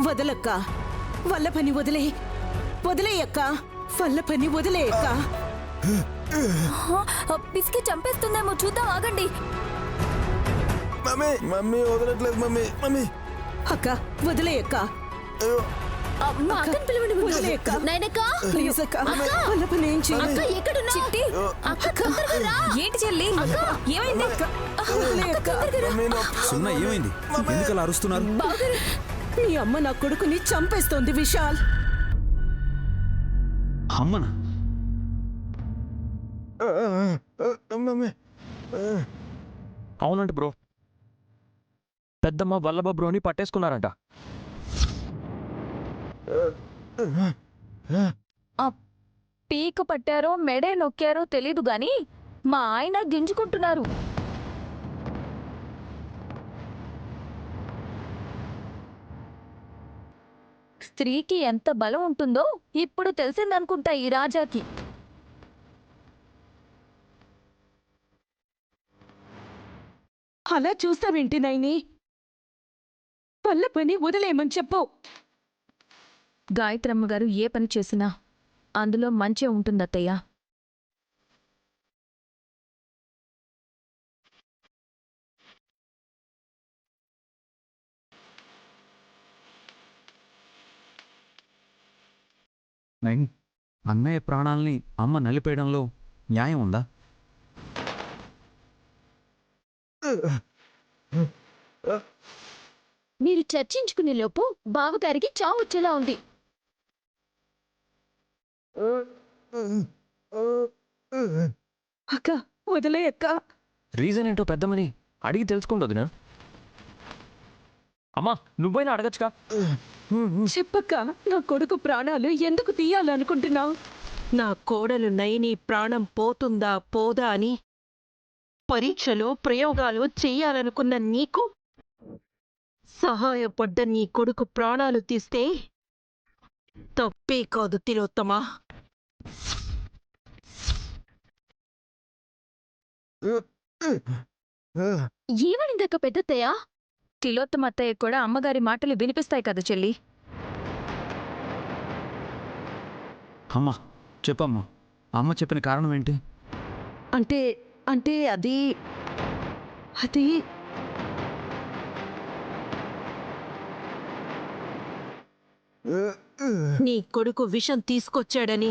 వదలక్క, వల్ల పని వదిలే, వదిలేయక్క, వల్ల పని వదిలేయక్క. పిసికి చంపేస్తుందేమో, చూద్దాం ఆగండి. మమ్మీ మమ్మీ వదలట్లేదు మమ్మీ. మమ్మీ అక్క వదిలేయక్క, మా అక్కని పిలవండి ముందు. వదిలేయక్క. నైనక్క, ప్లీజ్ అక్క, వల్ల పని ఏం చెయ్యి. అక్క ఎక్కడున్నావ్? చిట్టి, అక్క తొందరగా రా. ఏంటి చెల్లి? ఏమైంది? వదిలేయక్క. సున్నా ఏమైంది? ఎందుకు అలా అరుస్తున్నారు? బావగారు, నీ అమ్మ నా కొడుకుని చంపేస్తోంది విశాల్. అమ్మనా? మమ్మీ అవునంట బ్రో, పెద్దమ్మ వల్లభ బ్రోని పట్టేసుకున్నారంట. పీక పట్టారో మెడే నొక్కారో తెలీదు గాని మా ఆయన గింజుకుంటున్నారు. స్త్రీకి ఎంత బలం ఉంటుందో ఇప్పుడు తెలిసిందనుకుంటా ఈ రాజాకి. అలా చూస్తావేంటి నైని? వల్ల పని వదిలేయమని చెప్పు. గాయత్రమ్మ గారు ఏ పని చేసినా అందులో మంచి ఉంటుందత్తయ్య. నైన్, అన్నయ్య ప్రాణాల్ని అమ్మ నలిపేయడంలో న్యాయం ఉందా? మీరు చర్చించుకునే లోపు బావగారికి చావు వచ్చేలా ఉంది. అక్క వదిలేయక్క. రీజన్ ఏంటో పెద్దమ్మని అడిగి తెలుసుకుంటుందినా? అమ్మా నువ్వైనా అడగచ్చుగా. చెప్పక్క, నా కొడుకు ప్రాణాలు ఎందుకు తీయాలనుకుంటున్నావు? నా కోడలు నైని ప్రాణం పోతుందా పోదా అని పరీక్షలో ప్రయోగాలు చెయ్యాలనుకున్న నీకు సహాయపడ్డ నీ కొడుకు ప్రాణాలు తీస్తే తప్పే కాదు తిలోత్తమా. ఏమనిందక్క పెద్దత్తయ్య? తిలోత్తమ అత్తయ్య కూడా అమ్మగారి మాటలు వినిపిస్తాయి కదా చెల్లి. అమ్మా చెప్పమ్మా, అమ్మ చెప్పిన కారణం ఏంటి? అంటే అంటే అది అది నీ కొడుకు విషం తీసుకొచ్చాడని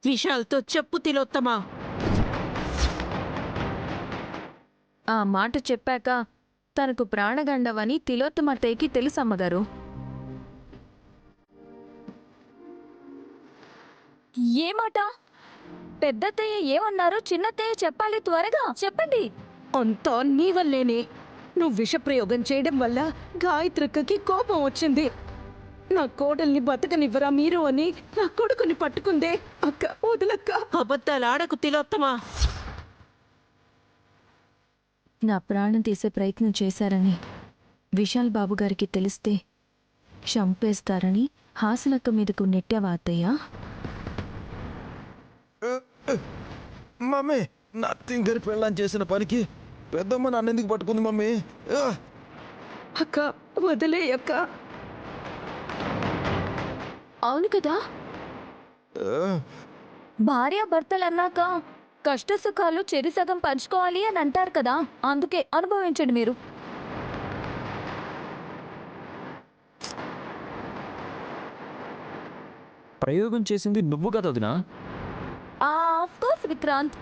విశాల్తో చెప్పు తిలోత్తమా. ఆ మాట చెప్పాక తనకు ప్రాణగండవని తిలోత్తమ అత్తయ్యకి తెలుసు అమ్మగారు. ఏ మాట? పెద్దత్తయ్య ఏమన్నారో చిన్నత్తయ్య చెప్పాలి, త్వరగా చెప్పండి. అంతా నీ వల్లేనే. నువ్వు విషప్రయోగం చేయడం వల్ల గాయత్రక్కకి కోపం వచ్చింది. నా కోడల్ని బతకనివ్వరా మీరు అని నా కొడుకుని పట్టుకుందే. అక్క వదలక్క. అబద్ధాలాడకు తిలోత్తమా. నా ప్రాణం తీసే ప్రయత్నం చేశారని విశాల్ బాబు గారికి తెలిస్తే చంపేస్తారని హాసలక్క మీదకు నెట్టావా అత్తయ్య? మమ్మీ నా తింగరి పెళ్ళని చేసిన పనికి పెద్దమ్మ నన్ను ఎందుకు పట్టుకుంది మమ్మీ? అక్క వదిలేయక్క. అవును కదా, భార్యాభర్తలన్నాక కష్టసుఖాలు చెరిసగం పంచుకోవాలి అని అంటారు కదా, అందుకే అనుభవించండి మీరు. ప్రయోగం చేసింది నువ్వు కదా వదినా? ఆఫ్కోర్స్ విక్రాంత్,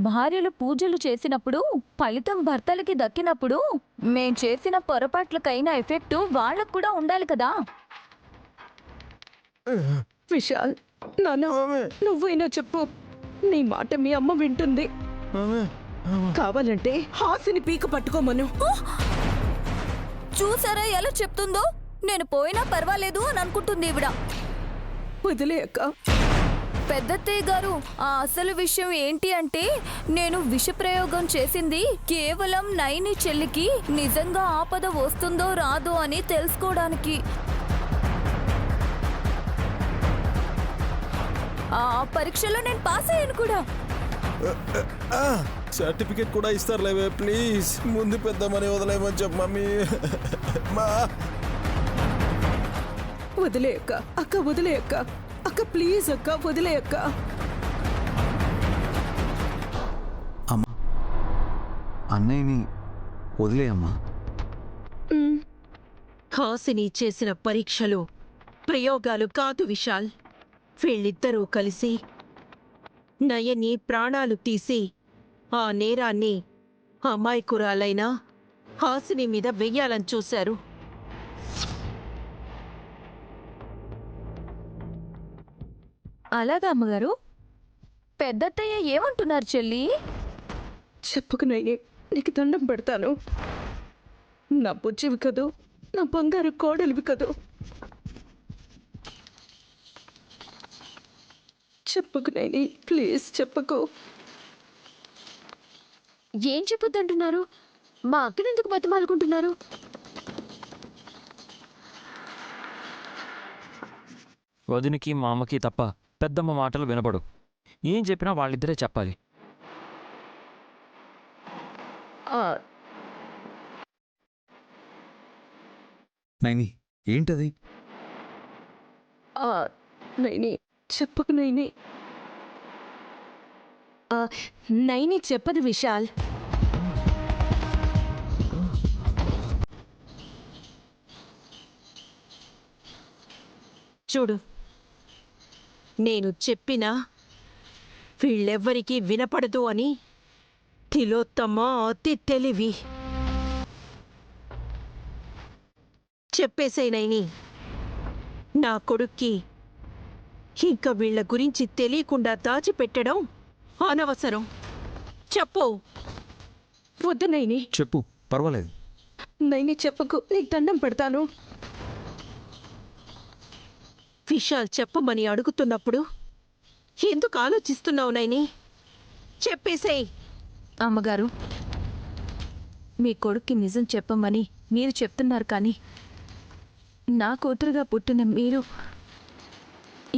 భార్యలు పూజలు చేసినప్పుడు ఫలితం భర్తలకి దక్కినప్పుడు మేం చేసిన పొరపాట్లకైన ఎఫెక్టు వాళ్ళకు కూడా ఉండాలి కదా. విశాల్, నాన్న నువ్వైనా చెప్పు. నీ మాట మీ అమ్మ వింటుంది. కావాలంటే హాసిని పీక పట్టుకోమను. చూసారా ఎలా చెప్తుందో? నేను పోయినా పర్వాలేదు అని అనుకుంటుంది ఈవిడ. వదిలేయక్క. పెద్దత్తయ్య గారు, ఆ అసలు విషయం ఏంటి అంటే నేను విషప్రయోగం చేసింది కేవలం నైని చెల్లికి నిజంగా ఆపద వస్తుందో రాదో అని తెలుసుకోవడానికి. ఆ పరీక్షలో నేను పాస్ అయ్యాను కూడా. సర్టిఫికేట్ కూడా ఇస్తారులేవే ప్లీజ్. ముందు పెద్దమ్మని వదిలేమని చెప్పు మమ్మీ. వదిలే అక్క, అక్క వదిలే అక్క, అక్క ప్లీజ్ అక్క వదిలే అక్క. అమ్మా అన్నయ్యని వదిలేయమ్మా. హాసిని చేసిన పరీక్షలు ప్రయోగాలు కాదు విశాల్. వీళ్ళిద్దరూ కలిసి నయని ప్రాణాలు తీసి ఆ నేరాన్ని అమాయకురాలైన హాసిని మీద వెయ్యాలని చూశారు. అలాగా అమ్మగారు? పెద్దత్తయ్య ఏమంటున్నారు చెల్లి? చెప్పుకు నైని, నీకు దండం పెడతాను. నా బుజ్జివి కదూ, నా బంగారు కోడలివి కదూ. చెప్పుకు నైని, ప్లీజ్ చెప్పకు. ఏం చెప్పొద్దంటున్నారు? మా అక్కనెందుకు బతిమాలుకుంటున్నారు? వదినికి మా అమ్మకి తప్ప పెద్దమ్మ మాటలు వినపడు. ఏం చెప్పినా వాళ్ళిద్దరే చెప్పాలి. నైని ఏంటది? నైని చెప్పకు నైని. నైని చెప్పదు విశాల్. చూడు, నేను చెప్పినా వీళ్ళెవ్వరికీ వినపడదు అని తిలోత్తమ అతి తెలివి. చెప్పేసేనైని, నా కొడుక్కి ఇంకా వీళ్ళ గురించి తెలియకుండా దాచిపెట్టడం అనవసరం. చెప్పు. వద్దు నైని, చెప్పు, పర్వాలేదు. నైని చెప్పకు, నీకు దండం పెడతాను. విశాల్ చెప్పమని అడుగుతున్నప్పుడు ఎందుకు ఆలోచిస్తున్నావు నైని? చెప్పేసేయ్. అమ్మగారు, మీ కొడుక్కి నిజం చెప్పమని మీరు చెప్తున్నారు, కానీ నా కూతురుగా పుట్టిన మీరు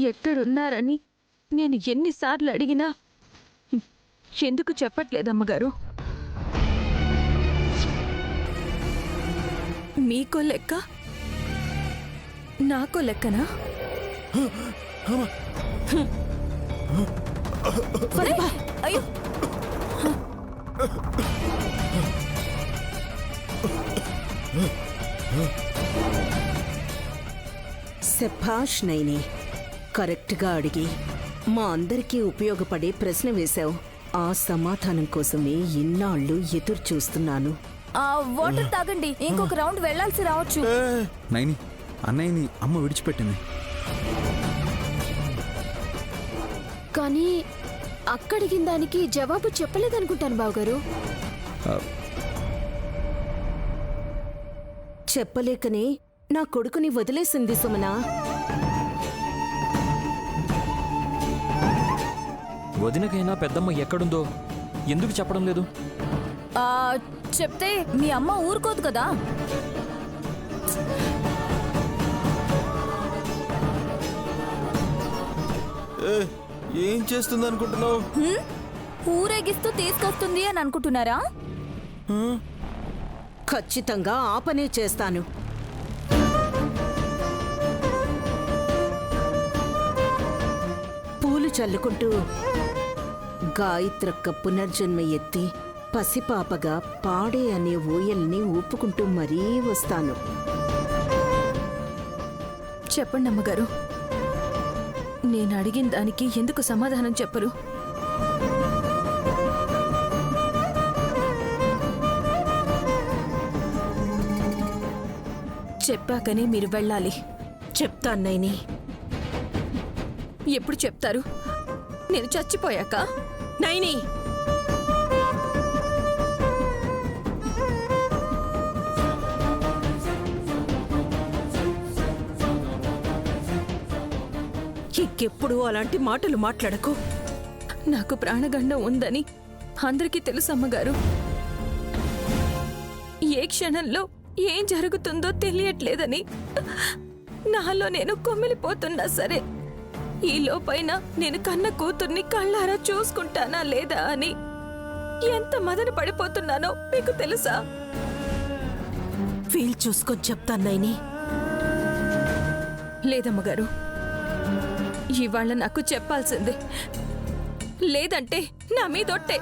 ఎక్కడున్నారని నేను ఎన్నిసార్లు అడిగినా ఎందుకు చెప్పట్లేదమ్మగారు? మీకో లెక్క, నాకో లెక్కనా? అయ్యో, శభాష్ నైని, కరెక్ట్గా అడిగి మా అందరికీ ఉపయోగపడే ప్రశ్న వేశావు. ఆ సమాధానం కోసమే ఇన్నాళ్ళు ఎదురు చూస్తున్నాను. ఆ వాటర్ తాగండి, ఇంకొక రౌండ్ వెళ్ళాల్సి రావచ్చు. నైని అన్నయ్యని అమ్మ విడిచిపెట్టింది. కానీ అక్కడిగిన దానికి జవాబు చెప్పలేదనుకుంటాను బావగారు. చెప్పలేకనే నా కొడుకుని వదిలేసింది సుమనా. వదినకైనా పెద్దమ్మ ఎక్కడుందో ఎందుకు చెప్పడం లేదు? చెప్తే మీ అమ్మ ఊరుకోదు కదా. ఏం చేస్తుంది అనుకుంటున్నావు? ఊరేగిస్తూ తీసుకొస్తుంది అని అనుకుంటున్నారా? ఖచ్చితంగా ఆ పనే చేస్తాను. పూలు చల్లుకుంటూ గాయత్రక్క పునర్జన్మ ఎత్తి పసిపాపగా పాడే అనే ఊయల్ని ఊపుకుంటూ మరీ వస్తాను. చెప్పండి అమ్మగారు, నేను అడిగిన దానికి ఎందుకు సమాధానం చెప్పరు? చెప్పాకనే మీరు వెళ్ళాలి. చెప్తాను నైని. ఎప్పుడు చెప్తారు? నేను చచ్చిపోయాక? నైని, ఇంకెప్పుడు అలాంటి మాటలు మాట్లాడకు. నాకు ప్రాణగండం ఉందని అందరికీ తెలుసు అమ్మగారు. ఏ క్షణంలో ఏం జరుగుతుందో తెలియట్లేదని నాలో నేను కొమ్మిలిపోతున్నా సరే, ఈ లోపైన నేను కన్న కూతుర్ని కళ్ళారా చూసుకుంటానా లేదా అని ఎంత మదన పడిపోతున్నానో మీకు తెలుసా? వీలు చూసుకొని చెప్తాను నైని. లేదమ్మగారు, ఇవాళ నాకు చెప్పాల్సిందే. లేదంటే నా మీదొట్టే.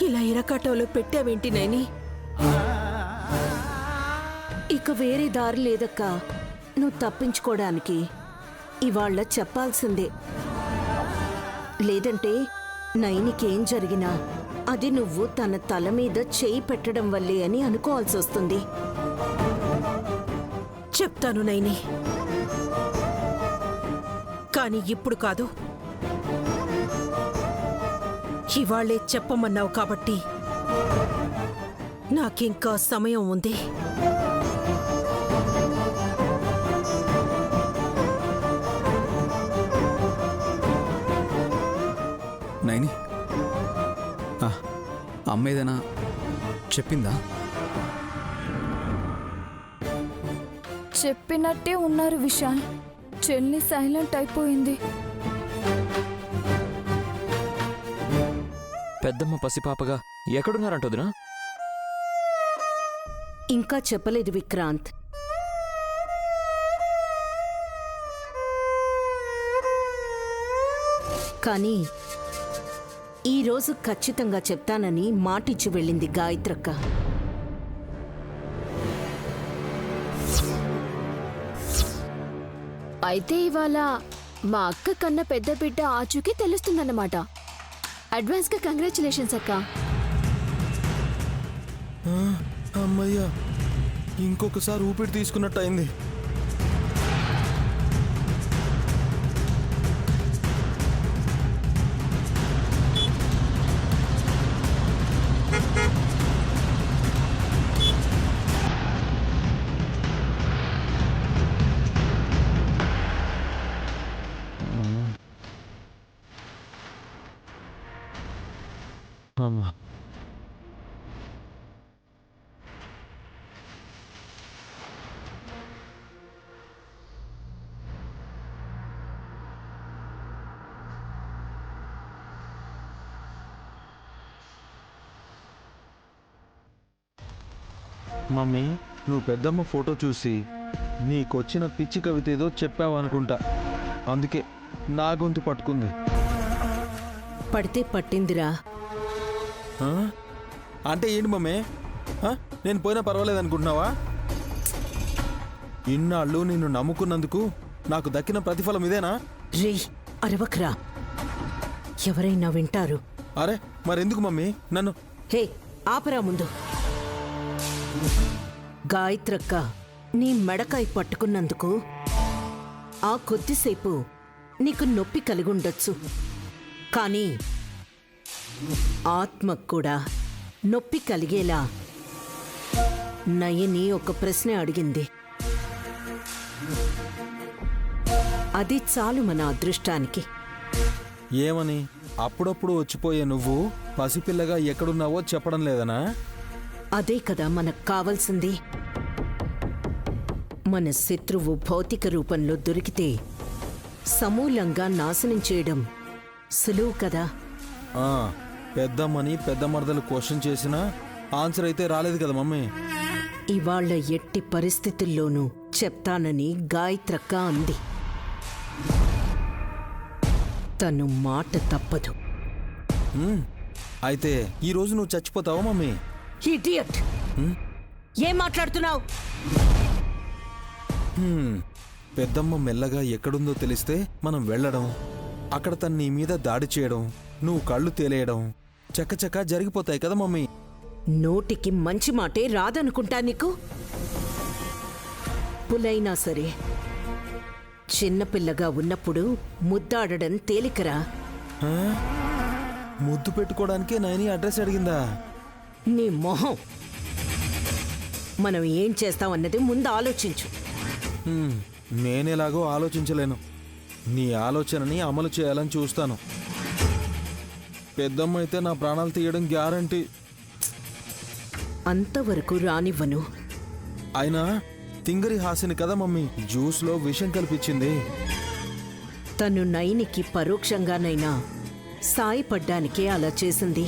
ఇలా ఇరకాటంలో పెట్టావేంటి నైని? ఇక వేరే దారి లేదక్కా. నువ్వు తప్పించుకోవడానికి ఇవాళ చెప్పాల్సిందే. లేదంటే నైనికేం జరిగినా అది నువ్వు తన తల మీద చేయి పెట్టడం వల్లే అని అనుకోవాల్సి వస్తుంది. చెప్తాను నైని, కానీ ఇప్పుడు కాదు. ఇవాళ్లే చెప్పమన్నావు కాబట్టి నాకింకా సమయం ఉంది. నైని, అమ్మ ఏదైనా చెప్పిందా? చెప్పినట్టే ఉన్నారు విశాల్. చెల్లి సైలెంట్ అయిపోయింది. పెద్దమ్మ పసిపాపగా ఎక్కడున్నారంటొదినా? ఇంకా చెప్పలేదు విక్రాంత్. కానీ ఈరోజు ఖచ్చితంగా చెప్తానని మాటిచ్చి వెళ్ళింది గాయత్రక్క. అయితే ఇవాళ మా అక్క కన్నా పెద్ద బిడ్డ ఆచూకీ తెలుస్తుందన్నమాట. అడ్వాన్స్ గా కంగ్రాచులేషన్స్ అక్క. అమ్మయ్యా, ఇంకొకసారి ఊపిరి తీసుకున్నట్టు అయింది. అమ్మా, మమ్మీ, నువ్వు పెద్దమ్మ ఫోటో చూసి నీకొచ్చిన పిచ్చి కవిత ఏదో చెప్పావనుకుంటా. అందుకే నా గొంతు పట్టుకుంది. పడితే పట్టిందిరా. ఆ? అంటే ఏంటి మమ్మీ? నేను పోయినా పర్వాలేదు అనుకుంటున్నావా? ఇన్నాళ్ళు నిన్ను నమ్ముకున్నందుకు నాకు దక్కిన ప్రతిఫలం ఇదేనా? రే అరవక్రా, ఎవరైనా వింటారు. అరే మరెందుకు మమ్మీ నన్ను? హే ఆపరా ముందు. గాయత్రక్క నీ మెడకాయ పట్టుకున్నందుకు ఆ కొద్దిసేపు నీకు నొప్పి కలిగుండొచ్చు. కానీ ఆత్మకు కూడా నొప్పి కలిగేలా నయని ఒక ప్రశ్న అడిగింది. అది చాలు మన అదృష్టానికి. ఏమని? అప్పుడప్పుడు వచ్చిపోయే నువ్వు పసిపిల్లగా ఎక్కడున్నావో చెప్పడం లేదనా? అదే కదా మనకు కావాల్సింది. మన శత్రువు భౌతిక రూపంలో దొరికితే సమూలంగా నాశనం చేయడం సులువు కదా. పెద్దమ్మని పెద్ద మరదలు క్వశ్చన్ చేసినా ఆన్సర్ అయితే రాలేదు కదా మమ్మీ. ఇవాళ్ల ఎట్టి పరిస్థితుల్లోనూ చెప్తానని గాయత్రక్క అంది. తను మాట తప్పదు. అయితే ఈరోజు నువ్వు చచ్చిపోతావా మమ్మీ? ఇడియట్! ఏం మాట్లాడుతున్నావు? పెద్దమ్మ మెల్లగా ఎక్కడుందో తెలిస్తే మనం వెళ్ళడం, అక్కడ తన నీ మీద దాడి చేయడం, నువ్వు కళ్ళు తేలేయడం చకచకా జరిగిపోతాయి కదా మమ్మీ. నోటికి మంచి మాటే రాదనుకుంటా నీకు. పులైనా సరే చిన్నపిల్లగా ఉన్నప్పుడు ముద్దాడడం తేలికరా. ముద్దు పెట్టుకోవడానికే నైని అడ్రస్ అడిగిందా? నీ మొహం. మనం ఏం చేస్తామన్నది ముందు ఆలోచించు. నేనేలాగో ఆలోచించలేను. నీ ఆలోచనని అమలు చేయాలని చూస్తాను. పెద్దమ్మ అయితే నా ప్రాణాలు తీయడం గ్యారంటీ. అంతవరకు రానివ్వను. అయినా తింగరి హాసిని కదా మమ్మీ జ్యూస్లో విషం కల్పించింది. తను నైనికి పరోక్షంగానైనా సాయపడ్డానికే అలా చేసింది.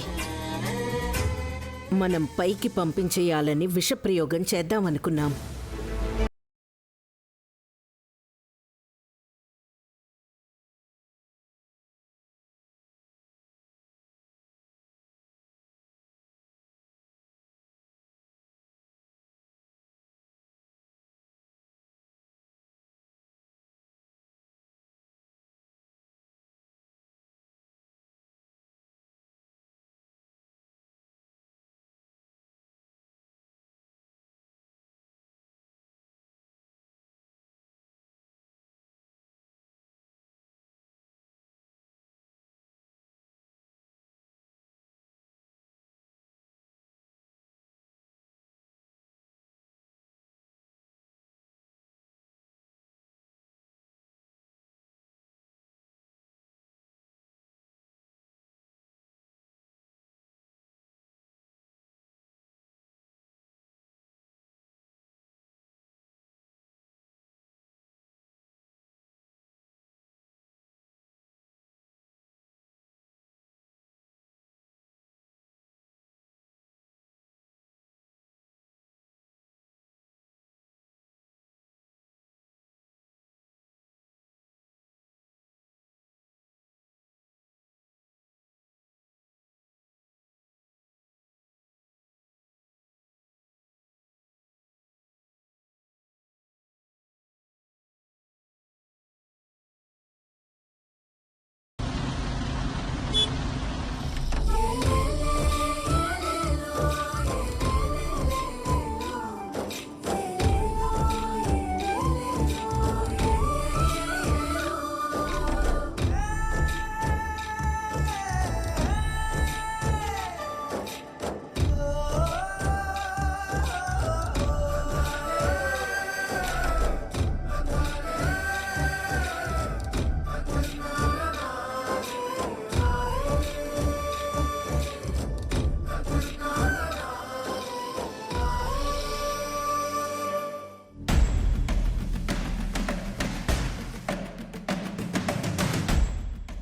మనం పైకి పంపించేయాలని విషప్రయోగం చేద్దామనుకున్నాం.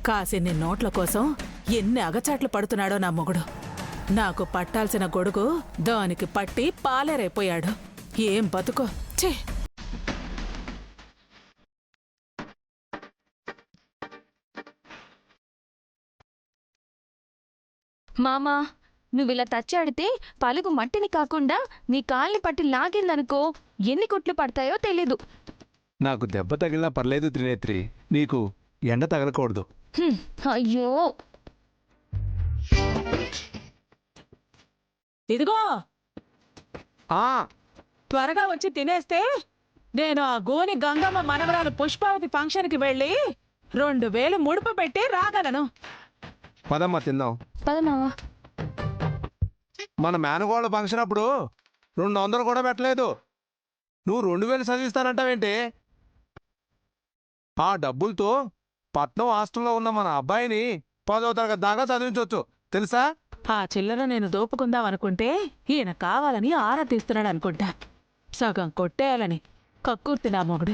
కాసిన్ని నోట్ల కోసం ఎన్ని అగచాట్లు పడుతున్నాడో నా మొగుడు. నాకు పట్టాల్సిన గొడుగు దానికి పట్టి పాలేరైపోయాడు. ఏం బతుకో ఛే! మామా నువ్విలా తచ్చాడితే పలుగు మట్టిని కాకుండా నీ కాల్ని పట్టి లాగిందనుకో ఎన్ని కుట్లు పడతాయో తెలీదు. నాకు దెబ్బ తగిలినా పర్లేదు త్రినేత్రి, నీకు ఎండ తగలకూడదు. అయ్యో ఇదిగో ఆ త్వరగా వచ్చి తినేస్తే నేను ఆ గోని గంగమ్మ మనవరాలు పుష్పావతి ఫంక్షన్కి వెళ్ళి 2000 ముడుపు పెట్టి రాగలను. పదమ్మా తిందాం. పదమావా. మన మేనగోళ్ళ ఫంక్షన్ అప్పుడు 200 కూడా పెట్టలేదు. నువ్వు 2000 చదివిస్తానంటావేంటి? ఆ డబ్బులతో పట్నం హాస్టల్లో ఉన్న మన అబ్బాయిని 10వ తరగతి దాకా చదివించవచ్చు తెలుసా? ఆ చిల్లర నేను దోపుకుందాం అనుకుంటే ఈయన కావాలని ఆరా తీస్తున్నాడు అనుకుంటా. సగం కొట్టేయాలని కక్కుర్తి నా మొగుడు.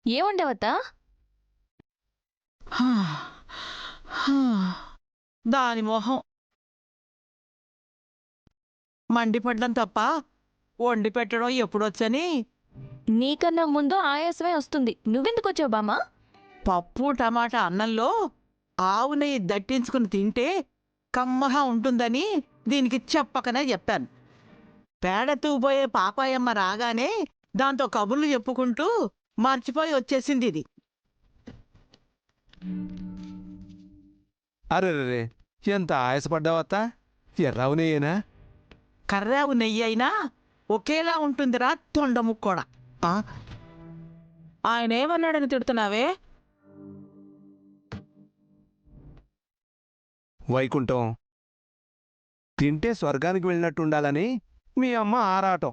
ఏముండవత్తా? దాని మొహం మండిపడ్డం తప్ప వండి పెట్టడం ఎప్పుడొచ్చని. నీకన్నా ముందు ఆయాసమే వస్తుంది. నువ్వెందుకు వచ్చావు బామ్మా? పప్పు టమాటా అన్నంలో ఆవు నెయ్యి దట్టించుకుని తింటే కమ్మగా ఉంటుందని దీనికి చెప్పకనే చెప్పాను. పేడెత్తుకుపోయే పాపాయమ్మ రాగానే దాంతో కబుర్లు చెప్పుకుంటూ మర్చిపోయి వచ్చేసింది ఇది. అరే ఎంత ఆయాసపడ్డావత్తా? ఎర్రావు నెయ్యేనా? కర్రావు నెయ్యి అయినా ఒకేలా ఉంటుందిరా తొండముక్కోడా. ఆయన ఏమన్నాడని తిడుతున్నావే? వైకుంఠం తింటే స్వర్గానికి వెళ్ళినట్టుండాలని మీ అమ్మ ఆరాటం.